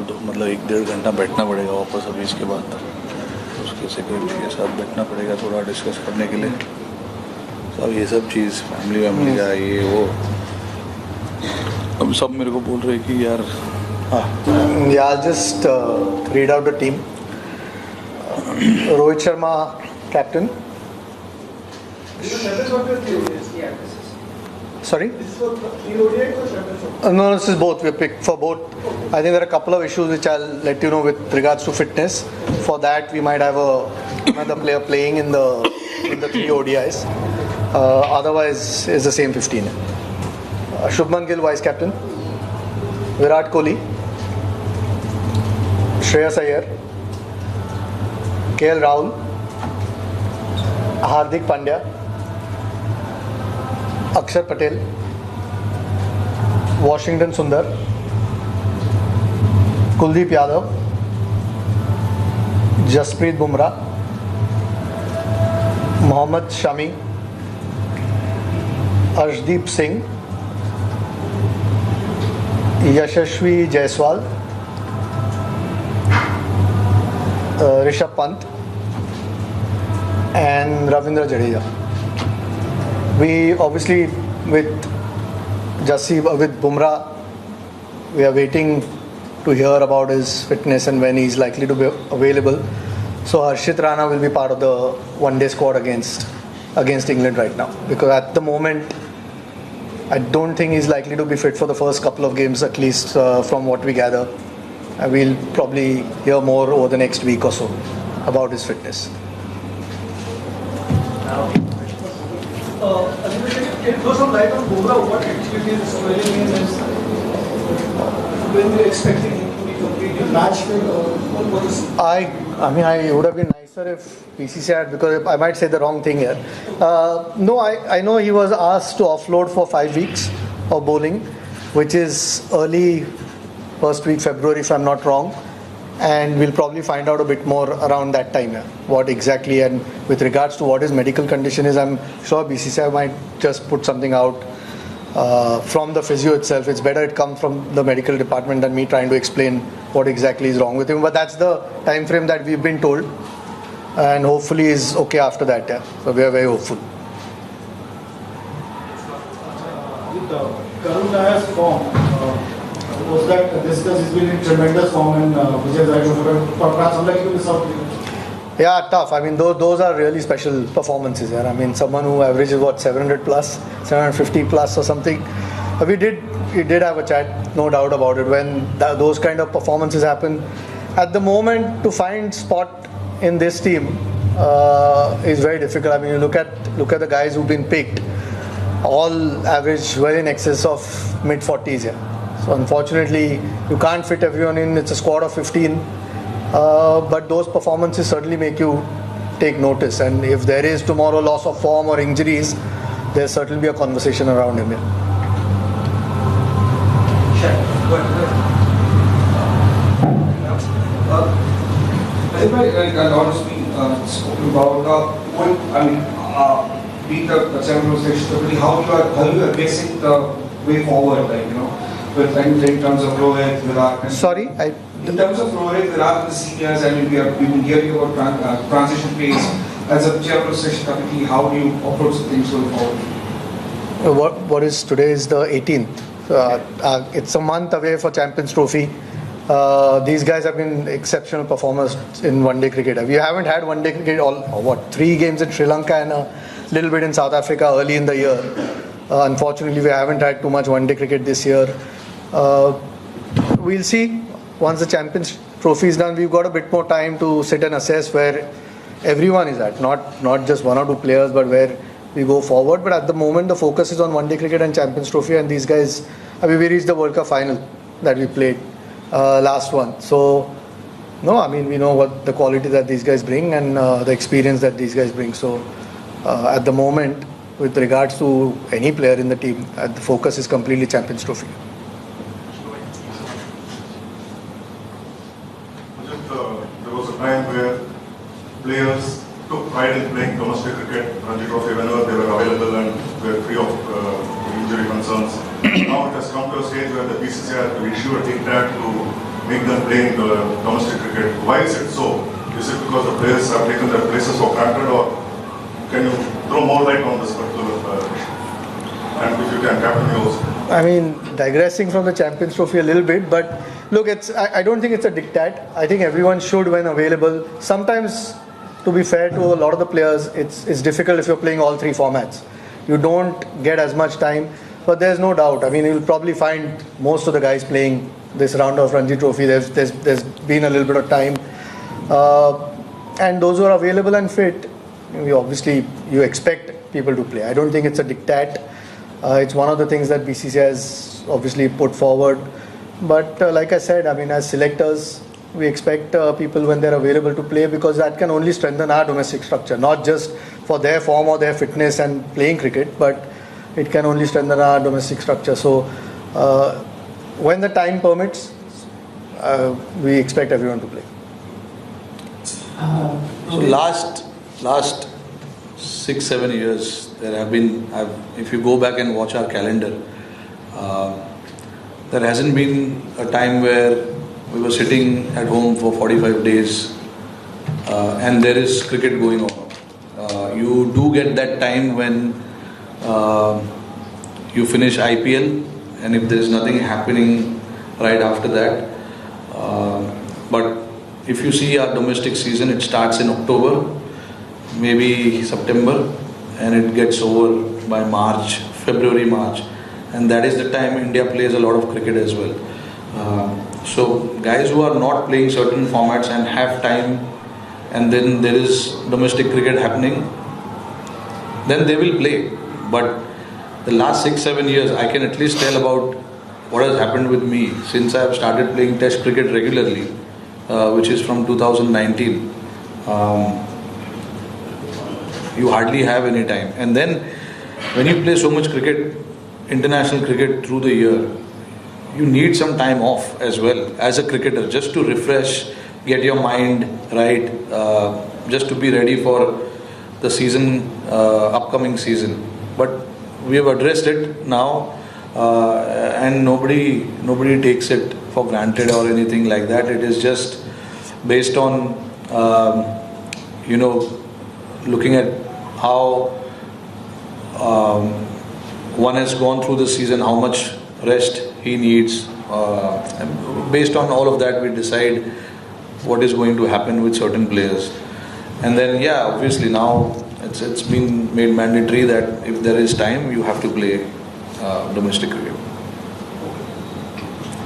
और मतलब 1-1.5 घंटा बैठना पड़ेगा वापस अभी इसके बाद। उसके सेक्रेटरी के साथ बैठना पड़ेगा थोड़ा डिस्कस करने के लिए। तो अब ये सब चीज़ फैमिली का ये वो अब सब मेरे को बोल रहे कि यार Yeah, I'll just read out the team. Rohit Sharma, captain. Sorry? No, this is both. We picked for both. I think there are a couple of issues which I'll let you know with regards to fitness. For that, we might have another player playing in the 3 ODIs. Otherwise, it's the same 15. Shubman Gill, vice captain. Virat Kohli. Shreyas Iyer, KL Rahul, Hardik Pandya, Akshar Patel, Washington Sundar, Kuldeep Yadav, Jasprit Bumrah, Mohammad Shami, Arshdeep Singh, Yashashvi Jaiswal, Rishabh Pant and Ravindra Jadeja. We obviously with Bumrah, we are waiting to hear about his fitness and when he's likely to be available. So Harshit Rana will be part of the one-day squad against England right now, because at the moment I don't think he's likely to be fit for the first couple of games, at least from what we gather. We'll probably hear more over the next week or so about his fitness. Can you throw some light on Bumrah? What actually is swelling in his when we're expecting him to be completely match fit, or what is? I would have been nicer if PCC had, because I might say the wrong thing here. No, I know he was asked to offload for 5 weeks of bowling, which is early first week February if I'm not wrong, and we'll probably find out a bit more around that time, what exactly, and with regards to what his medical condition is, I'm sure BCCI might just put something out from the physio itself. It's better it comes from the medical department than me trying to explain what exactly is wrong with him, but that's the time frame that we've been told, and hopefully is okay after that. So we are very hopeful. With Karun Nayar's form, was that discussed? He's been in tremendous form, and which is perhaps unlikely to miss out. Yeah, tough. I mean, those are really special performances. I mean, someone who averages 700 plus, 750 plus or something. We did have a chat, no doubt about it. When those kind of performances happen, at the moment to find spot in this team is very difficult. I mean, you look at the guys who've been picked, all average well in excess of mid 40s. Yeah. So unfortunately, you can't fit everyone in. It's a squad of 15. But those performances certainly make you take notice. And if there is tomorrow loss of form or injuries, there'll certainly be a conversation around him. Yeah. A lot has been spoken about being the Champions Trophy. How you are guessing the way forward, in terms of Rohit, Virat. Sorry, in terms of Rohit, Virat, the seniors, and we've been hearing about transition phase as a Champions Trophy. How do you approach things going forward? What is today is the 18th. It's a month away for Champions Trophy. These guys have been exceptional performers in one-day cricket. We haven't had one-day cricket 3 games in Sri Lanka and a little bit in South Africa early in the year. Unfortunately, we haven't had too much one-day cricket this year. We'll see. Once the Champions Trophy is done, we've got a bit more time to sit and assess where everyone is at. Not just 1 or 2 players, but where we go forward. But at the moment, the focus is on one-day cricket and Champions Trophy. And these guys, we reached the World Cup final that we played last one. So, we know what the quality that these guys bring and the experience that these guys bring. So, at the moment, with regards to any player in the team, the focus is completely Champions Trophy. There was a time where players took pride in playing domestic cricket, Ranji Trophy, whenever they were available and were free of injury concerns. Now it has come to a stage where the BCCI has to issue a tic tac to make them play in domestic cricket. Why is it so? Is it because the players have taken their places for granted, or can you throw more light on this particular issue? And if you can, Captain, you also. I mean, digressing from the Champions Trophy a little bit, but look, I don't think it's a diktat. I think everyone should, when available. Sometimes, to be fair to a lot of the players, it's difficult if you're playing all three formats. You don't get as much time, but there's no doubt. I mean, you'll probably find most of the guys playing this round of Ranji Trophy. There's been a little bit of time, and those who are available and fit, you expect people to play. I don't think it's a diktat. It's one of the things that BCCI has obviously put forward. But like I said, I mean, as selectors, we expect people when they're available to play, because that can only strengthen our domestic structure, not just for their form or their fitness and playing cricket, but it can only strengthen our domestic structure. So when the time permits, we expect everyone to play. So last 6-7 years, there have been, if you go back and watch our calendar, there hasn't been a time where we were sitting at home for 45 days and there is cricket going on. You do get that time when you finish IPL, and if there is nothing happening right after that. But if you see our domestic season, it starts in October, maybe September, and it gets over by February, March. And that is the time India plays a lot of cricket as well. So guys who are not playing certain formats and have time, and then there is domestic cricket happening, then they will play. But the last 6-7 years, I can at least tell about what has happened with me since I have started playing Test cricket regularly, which is from 2019. You hardly have any time. And then when you play so much cricket, international cricket through the year, you need some time off as well as a cricketer, just to refresh, get your mind right, just to be ready for the season, upcoming season. But we have addressed it now, and nobody takes it for granted or anything like that. It is just based on looking at how one has gone through the season, how much rest he needs. And based on all of that, we decide what is going to happen with certain players. And then, obviously now it's been made mandatory that if there is time, you have to play domestic cricket.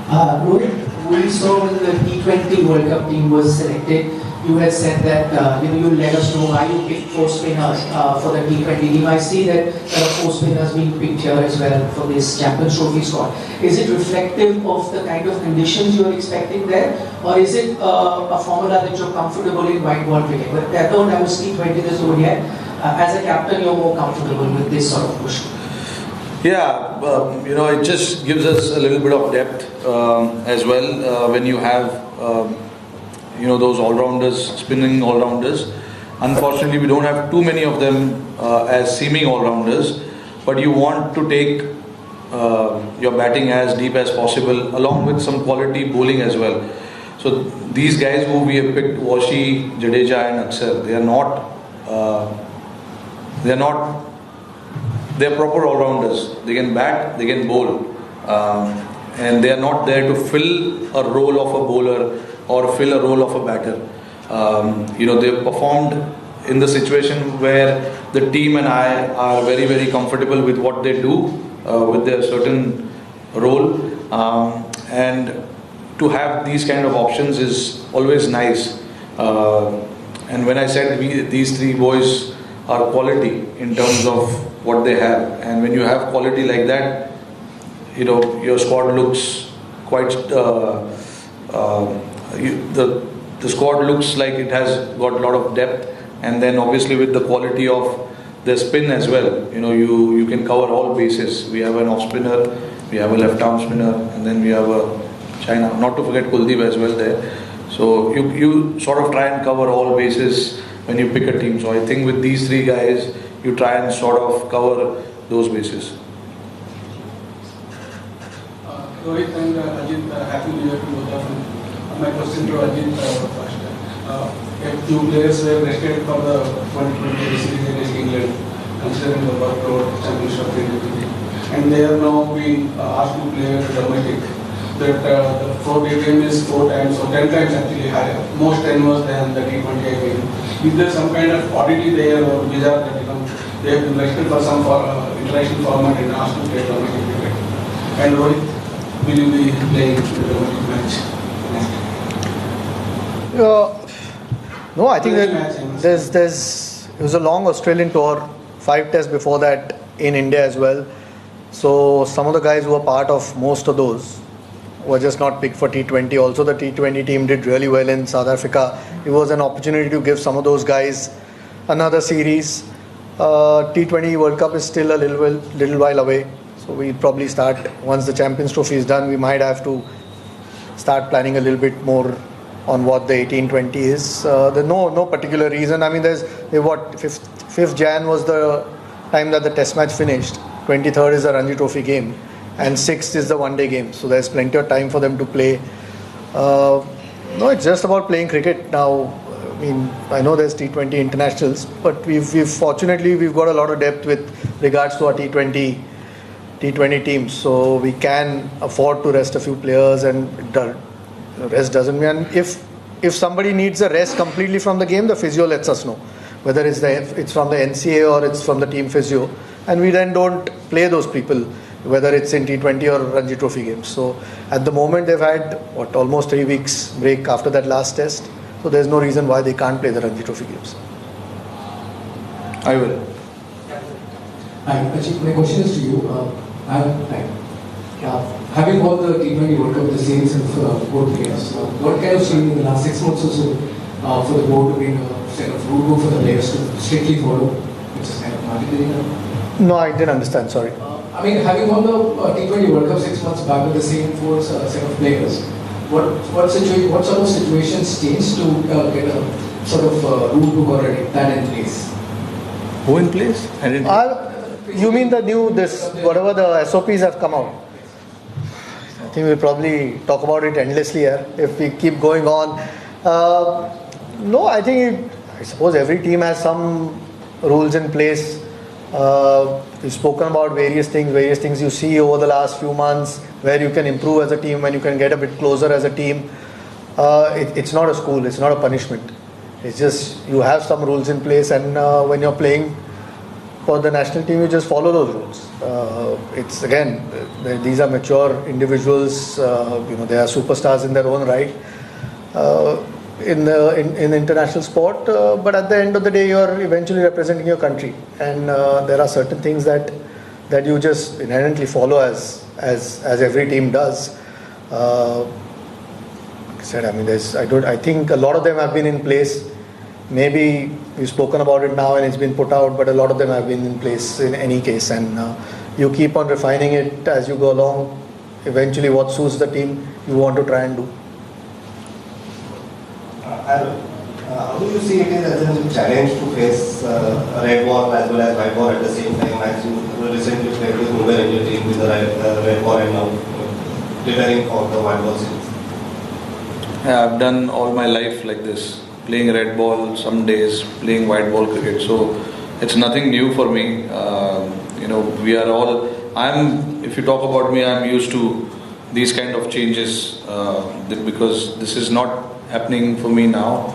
Rohit, we saw when the T20 World Cup team was selected, you had said that you'll let us know why you picked 4 spinners for the T20 team. I see that there are 4 spinners being picked here as well for this Champions Trophy squad. Is it reflective of the kind of conditions you're expecting there, or is it a formula that you're comfortable in white ball cricket? But I don't have a T20 this over yet. As a captain, you're more comfortable with this sort of push. It just gives us a little bit of depth as well when you have those all-rounders, spinning all-rounders. Unfortunately, we don't have too many of them as seeming all-rounders, but you want to take your batting as deep as possible, along with some quality bowling as well. So these guys who we have picked, Washi, Jadeja and Akshar, they're proper all-rounders. They can bat, they can bowl, and they are not there to fill a role of a bowler or fill a role of a batter. They've performed in the situation where the team and I are very, very comfortable with what they do, with their certain role, and to have these kind of options is always nice. And when I said these 3 boys are quality in terms of what they have, and when you have quality like that, your squad looks quite the squad looks like it has got a lot of depth. And then obviously with the quality of the spin as well, you can cover all bases. We have an off spinner, we have a left arm spinner, and then we have a China, not to forget Kuldeep as well there. So you sort of try and cover all bases when you pick a team. So I think with these 3 guys, you try and sort of cover those bases. Rohit and Ajit, happy New Year to both of you. My question to Ajit first. A few players were rested for the 2020 series against England, considering the workload, championship, and they are now being asked to play domestic. That the 4-day game is 4 times or 10 times actually higher, most tenuous than the T20 game. Is there some kind of oddity there or bizarre that they have been rested for some international format and asked to play domestic cricket? And Rohit, will you be playing the domestic match? No, I think that it was a long Australian tour, 5 tests before that in India as well. So some of the guys who were part of most of those were just not picked for T20. Also, the T20 team did really well in South Africa. It was an opportunity to give some of those guys another series. T20 World Cup is still a little while away. So we'll probably start, once the Champions Trophy is done, we might have to start planning a little bit more on what the 18-20 is. There's no particular reason. I mean, 5th Jan was the time that the test match finished. 23rd is the Ranji Trophy game. And 6th is the one-day game. So there's plenty of time for them to play. No, it's just about playing cricket now. I mean, I know there's T20 internationals, but fortunately we've got a lot of depth with regards to our T20 teams. So we can afford to rest a few players, and rest doesn't mean if somebody needs a rest completely from the game, the physio lets us know whether it's from the NCA or it's from the team physio, and we then don't play those people, whether it's in T20 or Ranji Trophy games. So at the moment they've had almost 3 weeks break after that last test, so there's no reason why they can't play the Ranji Trophy games. I will. Hi, Ajit, my question is to you. Having won the T20 World Cup, the series of both players, what kind of training in the last 6 months or so for the board to make a set of rule book for the players to strictly follow, which is kind of articulated? No, I didn't understand, sorry. I mean, having won the T20 World Cup 6 months back with the same 4 set of players, what sort of situations changed to get a sort of rule book or a plan in place? Who in place? I didn't. You mean the new, whatever the SOPs have come out? I think we'll probably talk about it endlessly here if we keep going on. No, I suppose every team has some rules in place. We've spoken about various things you see over the last few months where you can improve as a team, when you can get a bit closer as a team. It's not a school, it's not a punishment. It's just you have some rules in place, and when you're playing for the national team, you just follow those rules. It's again, these are mature individuals. They are superstars in their own right in international sport. But at the end of the day, you're eventually representing your country, and there are certain things that you just inherently follow as every team does. Like I said, I mean, I think a lot of them have been in place. Maybe we've spoken about it now and it's been put out, but a lot of them have been in place in any case, and you keep on refining it as you go along. Eventually what suits the team you want to try and do. How do you see it as a challenge to face a red ball as well as white ball at the same time, as you recently played with Mumbai Indian team with the red ball and now preparing for the white ball series? Yeah, I've done all my life like this. Playing red ball, some days playing white ball cricket. So it's nothing new for me. We are all. If you talk about me, I'm used to these kind of changes because this is not happening for me now.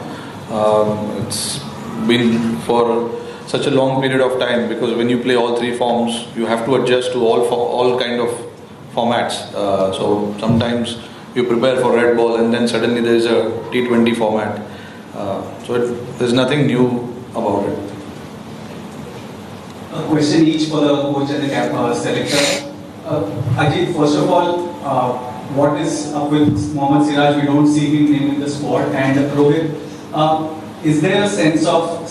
It's been for such a long period of time, because when you play all 3 forms, you have to adjust to all kind of formats. So sometimes you prepare for red ball and then suddenly there is a T20 format. There's nothing new about it. A question each for the coach and the selector. Ajit, first of all, what is up with Mohammad Siraj? We don't see him named in the squad. And Rohit, is there a sense of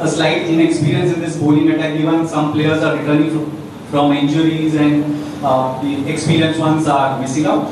a slight inexperience in this bowling attack, given some players are returning from injuries and the experienced ones are missing out?